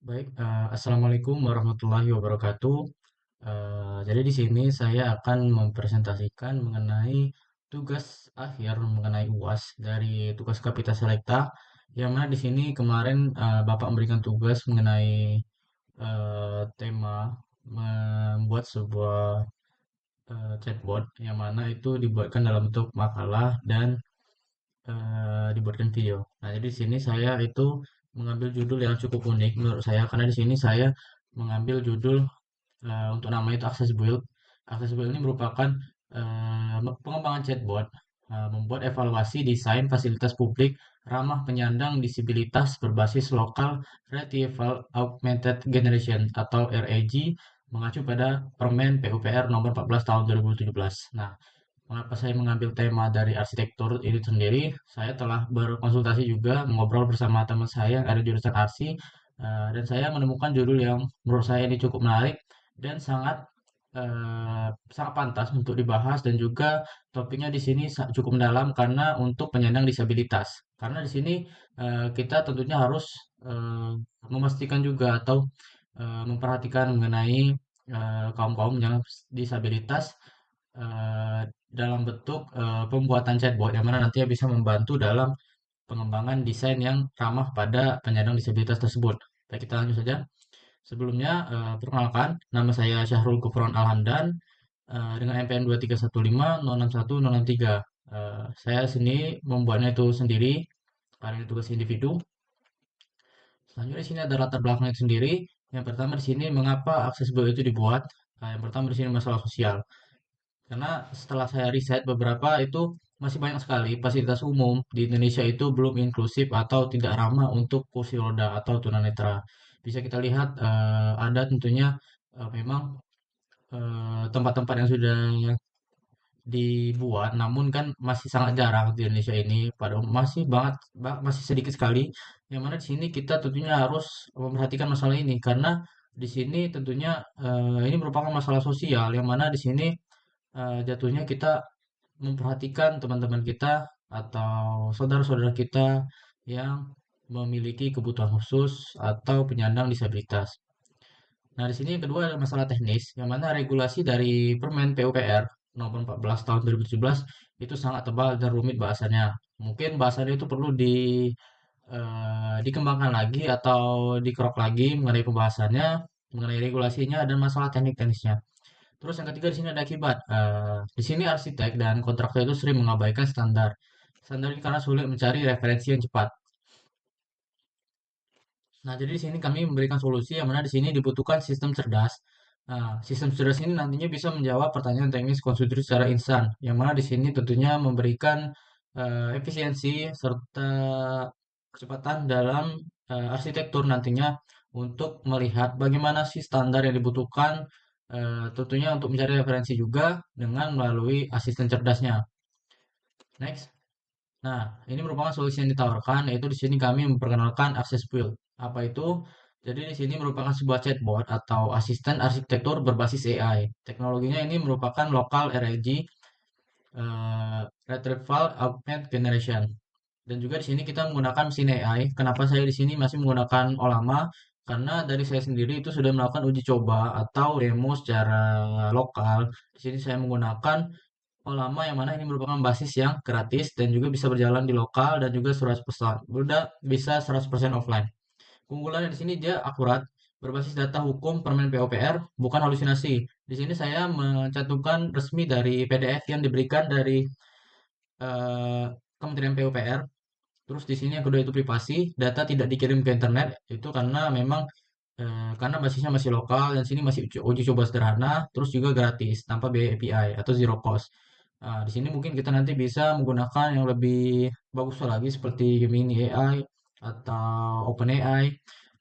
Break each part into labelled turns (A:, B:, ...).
A: Baik, assalamualaikum warahmatullahi wabarakatuh. Jadi di sini saya akan mempresentasikan mengenai tugas akhir mengenai UAS dari tugas Kapita Selekta, yang mana di sini kemarin Bapak memberikan tugas mengenai tema membuat sebuah chatbot, yang mana itu dibuatkan dalam bentuk makalah dan dibuatkan video. Nah, jadi di sini saya itu mengambil judul yang cukup unik menurut saya karena di sini saya mengambil judul untuk nama itu Access Build. Access Build ini merupakan pengembangan chatbot, membuat evaluasi desain fasilitas publik ramah penyandang disabilitas berbasis lokal Retrieval Augmented Generation atau RAG mengacu pada Permen PUPR nomor 14 tahun 2017. Nah, mengapa saya mengambil tema dari arsitektur ini sendiri? Saya telah berkonsultasi juga, mengobrol bersama teman saya yang ada jurusan arsi, dan saya menemukan judul yang menurut saya ini cukup menarik dan sangat pantas untuk dibahas dan juga topiknya di sini cukup mendalam karena untuk penyandang disabilitas. Karena di sini kita tentunya harus eh, memastikan juga atau memperhatikan mengenai kaum-kaum yang disabilitas eh, dalam bentuk pembuatan chatbot yang mana nantinya bisa membantu dalam pengembangan desain yang ramah pada penyandang disabilitas tersebut. Baik, kita lanjut saja. Sebelumnya, perkenalkan, nama saya Syahrul Gufron Alhamdan dengan NPM 231506163. Saya sini membuatnya itu sendiri karena itu tugas individu. Selanjutnya di sini ada latar belakangnya itu sendiri. Yang pertama di sini mengapa aksesibel itu dibuat. Yang pertama di sini masalah sosial. Karena setelah saya riset beberapa itu masih banyak sekali fasilitas umum di Indonesia itu belum inklusif atau tidak ramah untuk kursi roda atau tunanetra. Bisa kita lihat ada tentunya memang tempat-tempat yang sudah dibuat, namun kan masih sangat jarang di Indonesia ini. Pada masih banget, masih sedikit sekali. Yang mana di sini kita tentunya harus memperhatikan masalah ini karena di sini tentunya ini merupakan masalah sosial. Yang mana di sini jatuhnya kita memperhatikan teman-teman kita atau saudara-saudara kita yang memiliki kebutuhan khusus atau penyandang disabilitas. Nah, di sini yang kedua ada masalah teknis, yang mana regulasi dari Permen PUPR nomor 14 tahun 2017 itu sangat tebal dan rumit bahasanya. Mungkin bahasanya itu perlu dikembangkan lagi atau dikerok lagi mengenai pembahasannya, mengenai regulasinya dan masalah teknik-teknisnya. Terus yang ketiga di sini ada akibat. Di sini arsitek dan kontraktor itu sering mengabaikan standar. Standar ini karena sulit mencari referensi yang cepat. Nah, jadi di sini kami memberikan solusi yang mana di sini dibutuhkan sistem cerdas. Nah, sistem cerdas ini nantinya bisa menjawab pertanyaan teknis konstruksi secara instan, yang mana di sini tentunya memberikan efisiensi serta kecepatan dalam arsitektur nantinya untuk melihat bagaimana sih standar yang dibutuhkan, tentunya untuk mencari referensi juga dengan melalui asisten cerdasnya. Next. Nah, ini merupakan solusi yang ditawarkan, yaitu di sini kami memperkenalkan Access Build. Apa itu? Jadi di sini merupakan sebuah chatbot atau asisten arsitektur berbasis AI. Teknologinya ini merupakan local RAG, Retrieval Augmented Generation. Dan juga di sini kita menggunakan mesin AI. Kenapa saya di sini masih menggunakan Olama? Karena dari saya sendiri itu sudah melakukan uji coba atau demo secara lokal. Di sini saya menggunakan lama yang mana ini merupakan basis yang gratis dan juga bisa berjalan di lokal dan juga 100% udah bisa 100% offline. Keunggulannya di sini dia akurat, berbasis data hukum Permen POPR, bukan halusinasi. Di sini saya mencantumkan resmi dari PDF yang diberikan dari eh, Kementerian PUPR. Terus di sini yang kedua itu privasi, data tidak dikirim ke internet itu karena memang karena basisnya masih lokal dan sini masih uji coba sederhana, terus juga gratis tanpa biaya API atau zero cost. Nah, di sini mungkin kita nanti bisa menggunakan yang lebih bagus lagi seperti Gemini AI atau OpenAI.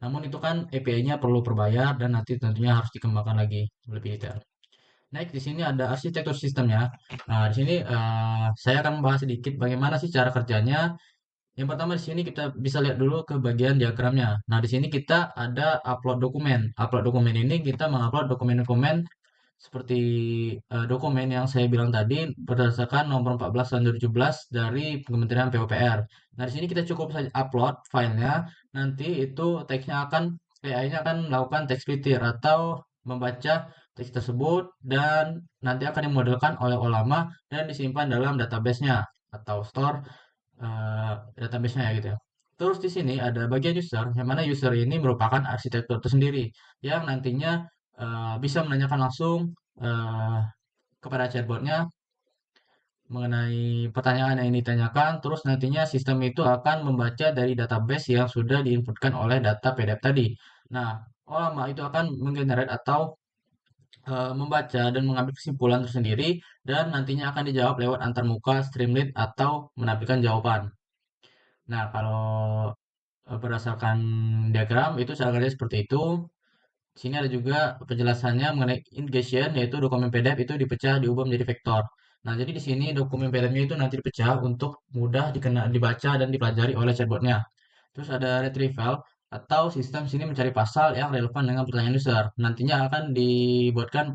A: Namun itu kan API-nya perlu berbayar dan nanti tentunya harus dikembangkan lagi lebih detail. Next, di sini ada arsitektur sistemnya. Nah, di sini saya akan membahas sedikit bagaimana sih cara kerjanya. Yang pertama di sini kita bisa lihat dulu ke bagian diagramnya. Nah, di sini kita ada upload dokumen. Upload dokumen ini kita mengupload dokumen-dokumen seperti dokumen yang saya bilang tadi berdasarkan nomor 14 tahun 2017 dari Kementerian PUPR. Nah, di sini kita cukup saja upload filenya. Nanti itu teksnya akan AI-nya akan melakukan text filter atau membaca teks tersebut dan nanti akan dimodelkan oleh Olama dan disimpan dalam database-nya atau store database-nya ya gitu ya. Terus di sini ada bagian user, yang mana user ini merupakan arsitektur tersendiri yang nantinya bisa menanyakan langsung eh, kepada chatbotnya mengenai pertanyaan yang ditanyakan, terus nantinya sistem itu akan membaca dari database yang sudah diinputkan oleh data PDF tadi. Nah, Olama itu akan menggenerate atau membaca dan mengambil kesimpulan tersendiri dan nantinya akan dijawab lewat antarmuka, Streamlit atau menampilkan jawaban. Nah, kalau berdasarkan diagram itu cara kerja seperti itu. Di sini ada juga penjelasannya mengenai ingestion, yaitu dokumen PDF itu dipecah diubah menjadi vektor. Nah, jadi di sini dokumen PDF-nya itu nanti dipecah untuk mudah dibaca dan dipelajari oleh chatbotnya. Terus ada retrieval atau sistem sini mencari pasal yang relevan dengan pertanyaan user. Nantinya akan dibuatkan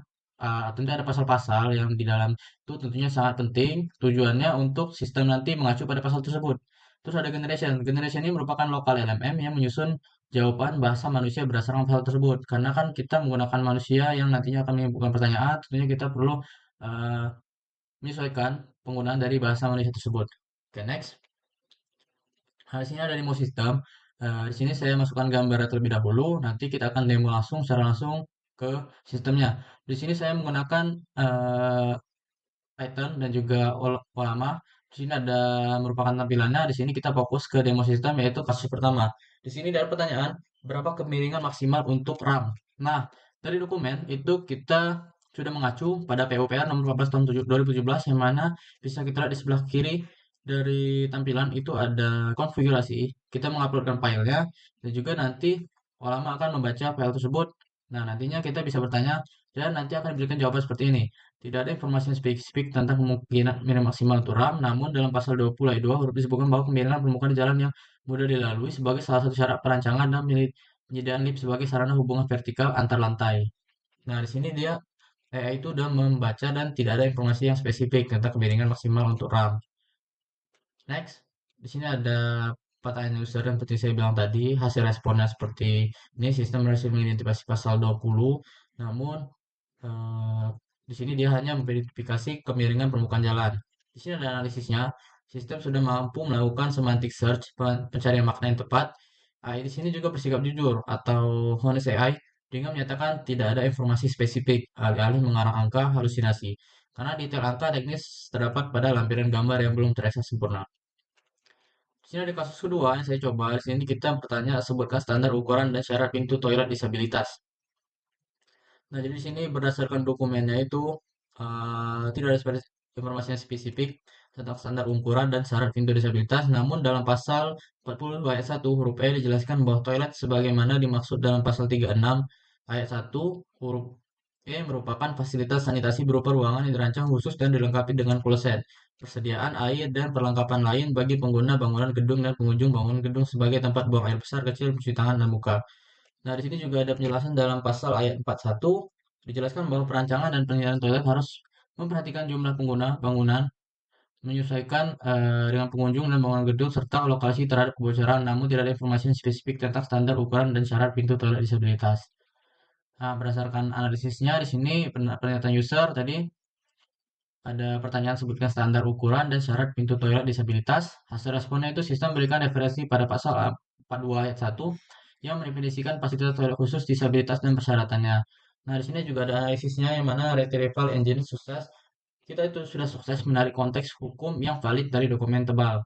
A: tentunya ada pasal-pasal yang di dalam itu tentunya sangat penting. Tujuannya untuk sistem nanti mengacu pada pasal tersebut. Terus ada generation. Generation ini merupakan lokal LMM yang menyusun jawaban bahasa manusia berdasarkan pasal tersebut. Karena kan kita menggunakan manusia yang nantinya akan menyimpulkan pertanyaan, tentunya kita perlu eh, menyesuaikan penggunaan dari bahasa manusia tersebut. Oke, next. Nah, di sini ada demo sistem. Di sini saya masukkan gambar terlebih dahulu. Nanti kita akan demo langsung secara langsung ke sistemnya. Di sini saya menggunakan Python dan juga Olama. Di sini ada merupakan tampilannya. Di sini kita fokus ke demo sistem yaitu kasus pertama. Di sini ada pertanyaan, berapa kemiringan maksimal untuk RAM? Nah, dari dokumen itu kita sudah mengacu pada PUPR nomor 14 tahun 2017 yang mana bisa kita lihat di sebelah kiri dari tampilan itu ada konfigurasi. Kita menguploadkan filenya dan juga nanti Olama akan membaca file tersebut. Nah, nantinya kita bisa bertanya dan nanti akan diberikan jawaban seperti ini. Tidak ada informasi yang spesifik tentang kemungkinan minim maksimal untuk RAM, namun dalam pasal 20 ayat 2 huruf disebutkan bahwa kemiringan permukaan jalan yang mudah dilalui sebagai salah satu syarat perancangan dan penyediaan lift sebagai sarana hubungan vertikal antar lantai. Nah, di sini dia AI itu udah membaca dan tidak ada informasi yang spesifik tentang kemiringan maksimal untuk RAM. Next, di sini ada pertanyaan user yang seperti saya bilang tadi, hasil responnya seperti ini, sistem berhasil mengidentifikasi pasal 20, namun eh, di sini dia hanya memverifikasi kemiringan permukaan jalan. Di sini ada analisisnya. Sistem sudah mampu melakukan semantic search, pencarian makna yang tepat. AI di sini juga bersikap jujur atau honest AI dengan menyatakan tidak ada informasi spesifik, alih-alih mengarang angka halusinasi. Karena detail angka teknis terdapat pada lampiran gambar yang belum terekses sempurna. Di sini ada kasus kedua yang saya coba. Di sini kita bertanya sebutkan standar ukuran dan syarat pintu toilet disabilitas. Nah, jadi di sini berdasarkan dokumennya itu tidak ada informasi yang spesifik tentang standar ukuran dan syarat pintu disabilitas. Namun dalam pasal 40 ayat 1 huruf E dijelaskan bahwa toilet sebagaimana dimaksud dalam pasal 36 ayat 1 huruf E merupakan fasilitas sanitasi berupa ruangan yang dirancang khusus dan dilengkapi dengan kloset, persediaan air dan perlengkapan lain bagi pengguna bangunan gedung dan pengunjung bangunan gedung sebagai tempat buang air besar, kecil, mencuci tangan dan muka. Nah, di sini juga ada penjelasan dalam pasal ayat 41 dijelaskan bahwa perancangan dan penyediaan toilet harus memperhatikan jumlah pengguna bangunan, menyesuaikan dengan pengunjung dan bangunan gedung serta lokasi terhadap kebocoran, namun tidak ada informasi yang spesifik tentang standar ukuran dan syarat pintu toilet disabilitas. Nah, berdasarkan analisisnya di sini pernyataan user tadi ada pertanyaan sebutkan standar ukuran dan syarat pintu toilet disabilitas. Hasil responnya itu sistem berikan referensi pada pasal 42 ayat 1 yang mendefinisikan fasilitas toilet khusus disabilitas dan persyaratannya. Nah, di sini juga ada analisisnya yang mana retrieval engine sukses. Kita itu sudah sukses menarik konteks hukum yang valid dari dokumen tebal.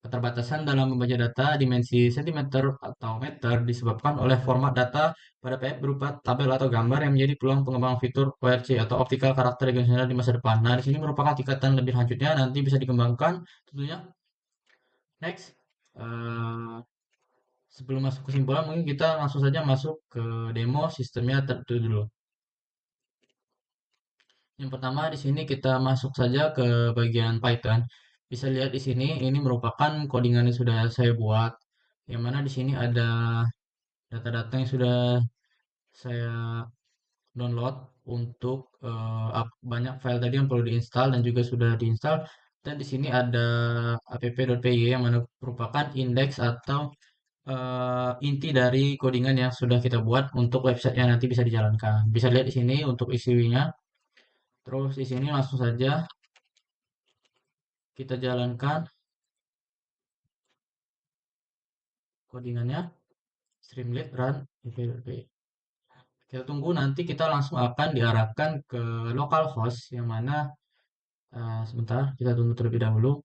A: Keterbatasan dalam membaca data dimensi sentimeter atau meter disebabkan oleh format data pada PDF berupa tabel atau gambar yang menjadi peluang pengembangan fitur ORC atau Optical Character Recognition di masa depan. Nah, di sini merupakan tingkatan lebih lanjutnya nanti bisa dikembangkan tentunya. Next, eh, sebelum masuk kesimpulan mungkin kita langsung saja masuk ke demo sistemnya tertentu dulu. Yang pertama di sini kita masuk saja ke bagian Python. Bisa lihat di sini ini merupakan codingan yang sudah saya buat. Yang mana di sini ada data-data yang sudah saya download untuk banyak file tadi yang perlu diinstal dan juga sudah diinstal. Dan di sini ada app.py yang mana merupakan indeks atau inti dari codingan yang sudah kita buat untuk website yang nanti bisa dijalankan. Bisa lihat di sini untuk isinya. Terus di sini langsung saja kita jalankan codingannya. Streamlit run PVP. Kita tunggu nanti kita langsung akan diarahkan ke localhost yang mana sebentar kita tunggu terlebih dahulu.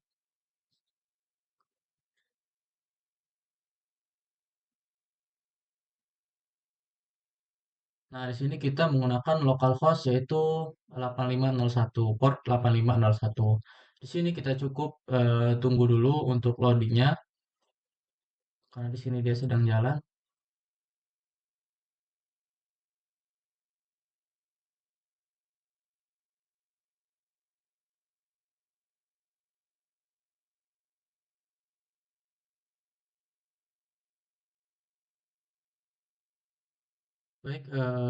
A: Nah, di sini kita menggunakan localhost yaitu 8501, port 8501. Di sini kita cukup tunggu dulu untuk loadingnya karena di sini dia sedang jalan. Baik,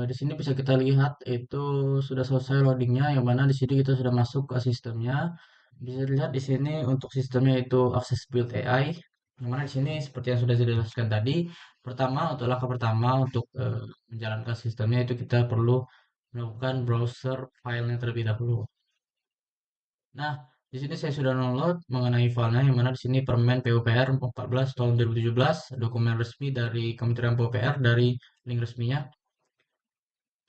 A: di sini bisa kita lihat itu sudah selesai loadingnya, yang mana di sini kita sudah masuk ke sistemnya. Bisa dilihat di sini untuk sistemnya itu Access Build AI, yang mana di sini seperti yang sudah saya jelaskan tadi, pertama untuk langkah pertama untuk menjalankan sistemnya itu kita perlu melakukan browser filenya terlebih dahulu. Nah, di sini saya sudah download mengenai filenya, yang mana di sini Permen PUPR 14 tahun 2017, dokumen resmi dari Kementerian PUPR dari link resminya.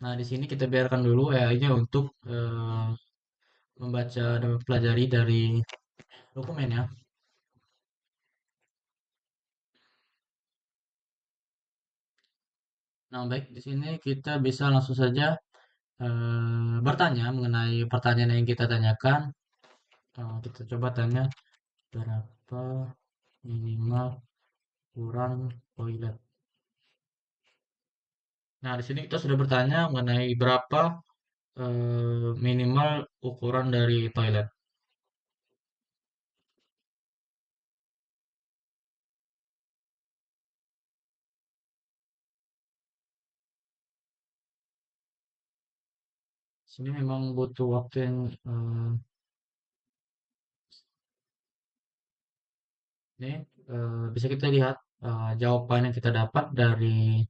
A: Nah, di sini kita biarkan dulu AI-nya untuk membaca dan mempelajari dari dokumennya. Nah, baik, di sini kita bisa langsung saja bertanya mengenai pertanyaan yang kita tanyakan. Kita coba tanya berapa minimal ukuran toilet. Nah, di sini kita sudah bertanya mengenai berapa minimal ukuran dari toilet. Sini memang butuh waktu yang ini bisa kita lihat jawaban yang kita dapat dari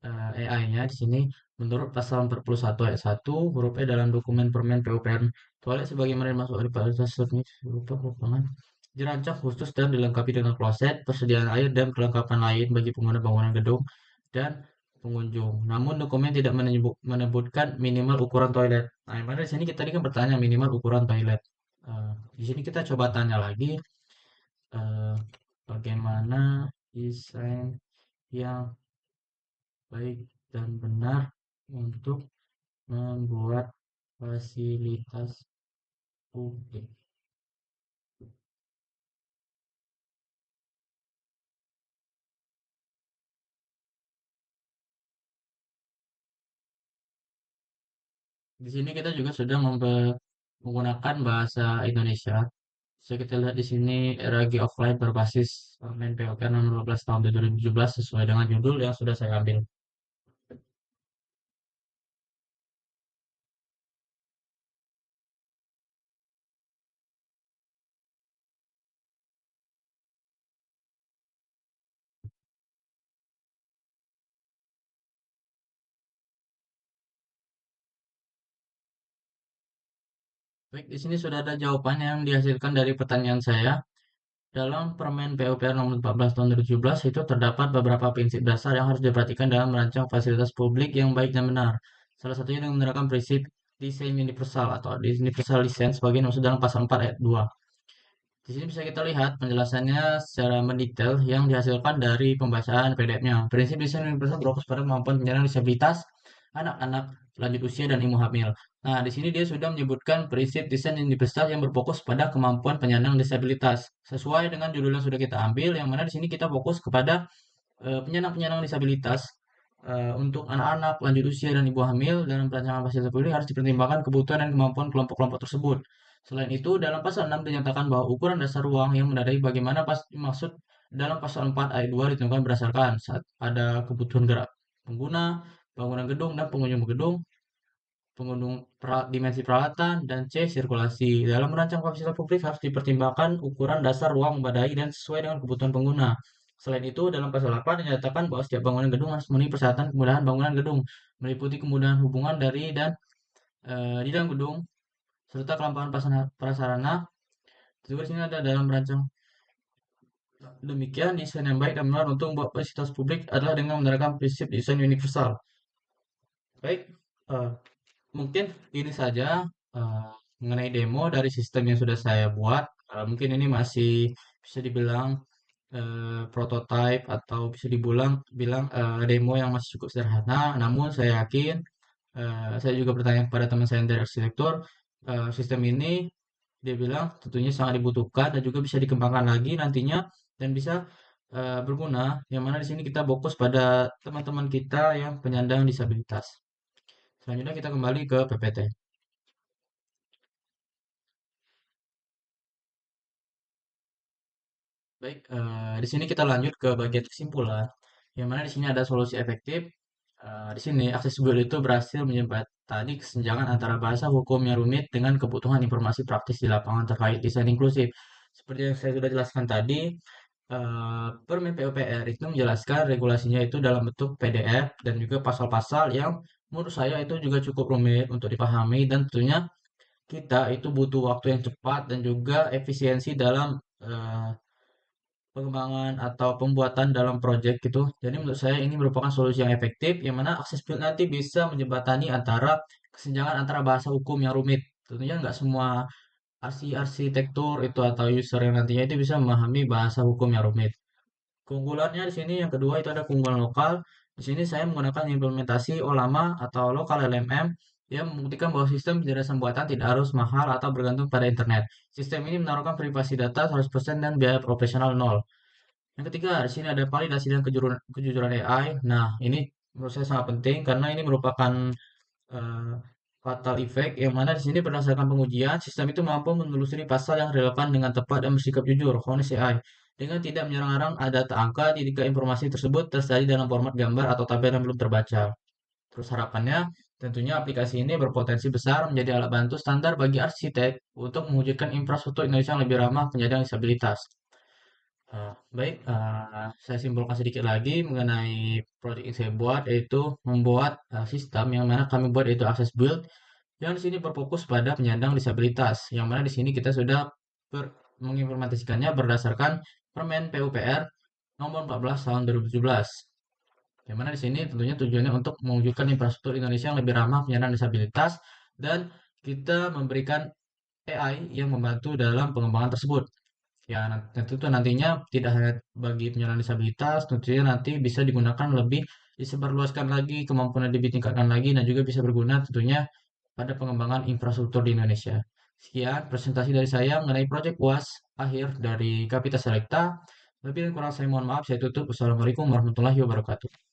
A: AI-nya di sini menurut pasal 41 ayat 1 huruf E dalam dokumen permen PUPR toilet sebagaimana dimaksud oleh fasilitas berupa ruangan dirancang khusus dan dilengkapi dengan kloset, persediaan air dan kelengkapan lain bagi pengguna bangunan gedung dan pengunjung. Namun dokumen tidak menyebutkan minimal ukuran toilet. Nah, yang mana di sini kita tadi kan bertanya minimal ukuran toilet. Di sini kita coba tanya lagi eh, bagaimana desain yang baik dan benar untuk membuat fasilitas publik. Di sini kita juga sudah menggunakan bahasa Indonesia. Bisa kita lihat di sini RAG offline berbasis Permen POK nomor 12 tahun 2017 sesuai dengan judul yang sudah saya ambil. Baik, di sini sudah ada jawaban yang dihasilkan dari pertanyaan saya. Dalam Permen PUPR nomor 14 tahun 2017 itu terdapat beberapa prinsip dasar yang harus diperhatikan dalam merancang fasilitas publik yang baik dan benar. Salah satunya dengan menerapkan prinsip desain universal atau universal design sebagai dimaksud dalam pasal 4 ayat 2. Di sini bisa kita lihat penjelasannya secara mendetail yang dihasilkan dari pembacaan PDF-nya. Prinsip desain universal berfokus pada kemampuan penyandang disabilitas, anak-anak, lanjut usia, dan ibu hamil. Nah, di sini dia sudah menyebutkan prinsip desain universal yang berfokus pada kemampuan penyandang disabilitas. Sesuai dengan judul yang sudah kita ambil, yang mana di sini kita fokus kepada penyandang-penyandang disabilitas untuk anak-anak, lanjut usia, dan ibu hamil dalam perancangan fasilitas publik harus dipertimbangkan kebutuhan dan kemampuan kelompok-kelompok tersebut. Selain itu, dalam pasal 6 dinyatakan bahwa ukuran dasar ruang yang memadai bagaimana maksud dalam pasal 4 ayat 2 ditentukan berdasarkan saat ada kebutuhan gerak pengguna, bangunan gedung, dan pengunjung gedung, pengunjung dimensi peralatan, dan C. Sirkulasi. Dalam merancang fasilitas publik harus dipertimbangkan ukuran dasar ruang memadai dan sesuai dengan kebutuhan pengguna. Selain itu, dalam pasal 8 dinyatakan bahwa setiap bangunan gedung harus memenuhi persyaratan kemudahan bangunan gedung, meliputi kemudahan hubungan dari dan di dalam gedung, serta kelampahan prasarana. Juga di sini ada dalam rancang demikian desain yang baik dan benar untuk membuat fasilitas publik adalah dengan menerapkan prinsip desain universal. Baik, eh, mungkin ini saja eh, mengenai demo dari sistem yang sudah saya buat. Mungkin ini masih bisa dibilang prototype atau bisa bilang demo yang masih cukup sederhana. Namun saya yakin saya juga bertanya kepada teman saya yang dari arsitektur, sistem ini dia bilang tentunya sangat dibutuhkan dan juga bisa dikembangkan lagi nantinya dan bisa berguna. Yang mana di sini kita fokus pada teman-teman kita yang penyandang disabilitas. Selanjutnya kita kembali ke PPT. Baik, di sini kita lanjut ke bagian kesimpulan. Yang mana di sini ada solusi efektif. Di sini aksesibel itu berhasil menjembatani kesenjangan antara bahasa hukum yang rumit dengan kebutuhan informasi praktis di lapangan terkait desain inklusif. Seperti yang saya sudah jelaskan tadi, Permen PUPR itu menjelaskan regulasinya itu dalam bentuk PDF dan juga pasal-pasal yang menurut saya itu juga cukup rumit untuk dipahami dan tentunya kita itu butuh waktu yang cepat dan juga efisiensi dalam pengembangan atau pembuatan dalam proyek gitu. Jadi menurut saya ini merupakan solusi yang efektif yang mana akses build nanti bisa menjembatani antara kesenjangan antara bahasa hukum yang rumit. Tentunya nggak semua arsitektur itu atau user yang nantinya itu bisa memahami bahasa hukum yang rumit. Keunggulannya di sini yang kedua itu ada keunggulan lokal. Di sini saya menggunakan implementasi OLAMA atau Local LMM yang membuktikan bahwa sistem penjelasan buatan tidak harus mahal atau bergantung pada internet. Sistem ini menaruhkan privasi data 100% dan biaya operasional nol. Yang ketiga, di sini ada validasi dan kejujuran AI. Nah, ini menurut saya sangat penting karena ini merupakan eh, fatal effect yang mana di sini berdasarkan pengujian sistem itu mampu menelusuri pasal yang relevan dengan tepat dan bersikap jujur, honest AI, dengan tidak menyerang-nyerang ada data angka jika informasi tersebut terjadi dalam format gambar atau tabel yang belum terbaca. Terus harapannya tentunya aplikasi ini berpotensi besar menjadi alat bantu standar bagi arsitek untuk mewujudkan infrastruktur Indonesia yang lebih ramah penyandang disabilitas. Baik, saya simpulkan sedikit lagi mengenai proyek yang saya buat, yaitu membuat sistem yang mana kami buat yaitu Access Build, yang di sini berfokus pada penyandang disabilitas, yang mana di sini kita sudah mengimplementasikannya berdasarkan Permen PUPR nomor 14 tahun 2017. Yang mana di sini tentunya tujuannya untuk mewujudkan infrastruktur Indonesia yang lebih ramah penyandang disabilitas dan kita memberikan AI yang membantu dalam pengembangan tersebut. Ya, tentu itu nantinya tidak hanya bagi penyandang disabilitas, tentunya nanti bisa digunakan lebih disebarluaskan lagi, kemampuan lebih ditingkatkan lagi, dan juga bisa berguna tentunya pada pengembangan infrastruktur di Indonesia. Sekian presentasi dari saya mengenai proyek UAS akhir dari Kapita Selecta. Lebih dan kurang saya mohon maaf, saya tutup. Wassalamualaikum warahmatullahi wabarakatuh.